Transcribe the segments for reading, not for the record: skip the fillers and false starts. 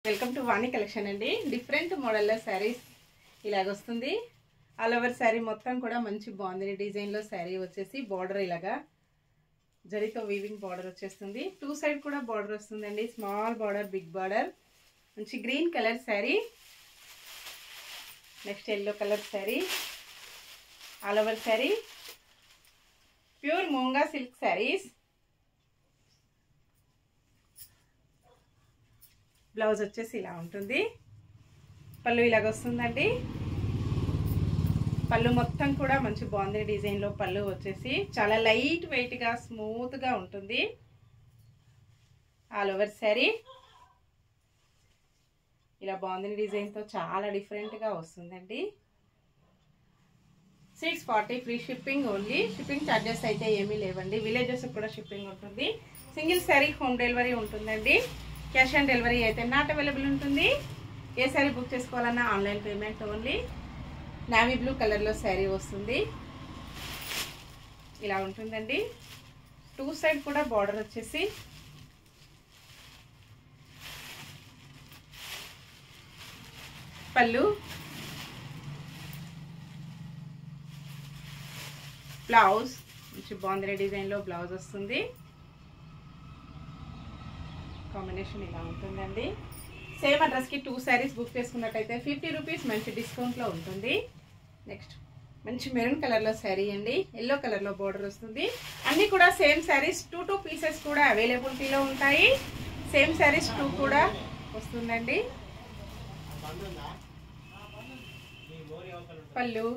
Welcome to Vani collection అండి. Different మోడల్లో శారీస్ ఇలాగ వస్తుంది. ఆల్ ఓవర్ శారీ మొత్తం కూడా మంచి బాగుంది డిజైన్లో శారీ వచ్చేసి బార్డర్ ఇలాగా జరీతో వీవింగ్ బార్డర్ వచ్చేస్తుంది. టూ సైడ్ కూడా బార్డర్ వస్తుందండి. Small border, big border. మంచి green colour sari. Next yellow colour sari. All over sari pure moonga silk saris. Blouse వచ్చేసి ఇలా ఉంటుంది. పళ్ళు ఇలాగ వస్తుందండి. పళ్ళు మొత్తం కూడా మంచి బాగుంది డిజైన్లో పళ్ళు వచ్చేసి చాలా లైట్ వెయిట్గా స్మూత్గా ఉంటుంది. ఆల్ ఓవర్ శారీ ఇలా బాగుంది డిజైన్తో చాలా డిఫరెంట్గా వస్తుందండి. 640 free shipping only. Shipping charges అయితే ఏమీ లేవండి. విలేజెస్ కూడా షిప్పింగ్ ఉంటుంది. సింగిల్ శారీ హోమ్ డెలివరీ ఉంటుందండి. క్యాష్ ఆన్ డెలివరీ అయితే నాట్ అవైలబుల్ ఉంటుంది. ఏ శారీ బుక్ చేసుకోవాలన్నా online payment only. Navy blue కలర్లో శారీ వస్తుంది. ఇలా ఉంటుందండి. టూ సైడ్ కూడా బార్డర్ వచ్చేసి పళ్ళు, బ్లౌజ్ మంచి బాగుంది డిజైన్లో బ్లౌజ్ వస్తుంది. కాంబినేషన్ ఇలా ఉంటుందండి. సేమ్ అడ్రస్కి 2 శారీస్ బుక్ చేసుకున్నట్టయితే 50 రూపీస్ మంచి డిస్కౌంట్లో ఉంటుంది. నెక్స్ట్ మంచి మెరూన్ కలర్లో శారీ అండి. ఎల్లో కలర్లో బార్డర్ వస్తుంది. అన్నీ కూడా సేమ్ శారీస్ 2 పీసెస్ కూడా అవైలబిలిటీలో ఉంటాయి. సేమ్ శారీస్ 2 కూడా వస్తుందండి. పళ్ళు,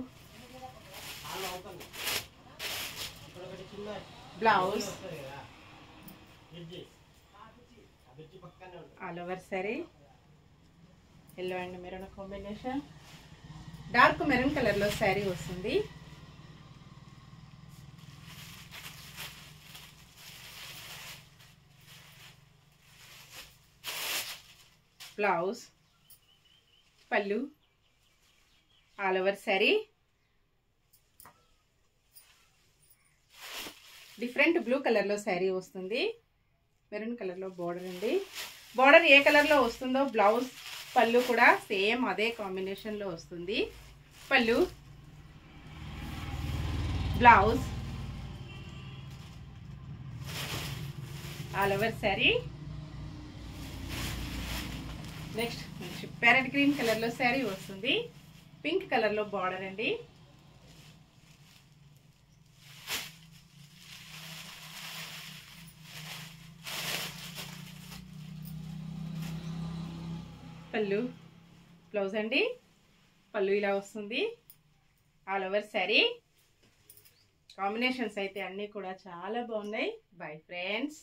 blouse, all over sari yellow and maroon combination. Dark maroon కలర్లో శారీ వస్తుంది. బ్లౌజ్, పళ్ళు, all over sari. Different blue కలర్లో శారీ వస్తుంది. మెరూన్ కలర్లో బార్డర్ అండి. బార్డర్ ఏ కలర్లో వస్తుందో బ్లౌజ్, పళ్ళు కూడా సేమ్ అదే కాంబినేషన్లో వస్తుంది. పళ్ళు, blouse, all over sari. Next మంచి ప్యారెట్ గ్రీన్ కలర్లో శారీ వస్తుంది. పింక్ కలర్లో బార్డర్ అండి. పళ్ళు, బ్లౌజ్ అండి. పళ్ళు ఇలా వస్తుంది. All over sari. కాంబినేషన్స్ అయితే అన్నీ కూడా చాలా బాగున్నాయి. Bye friends.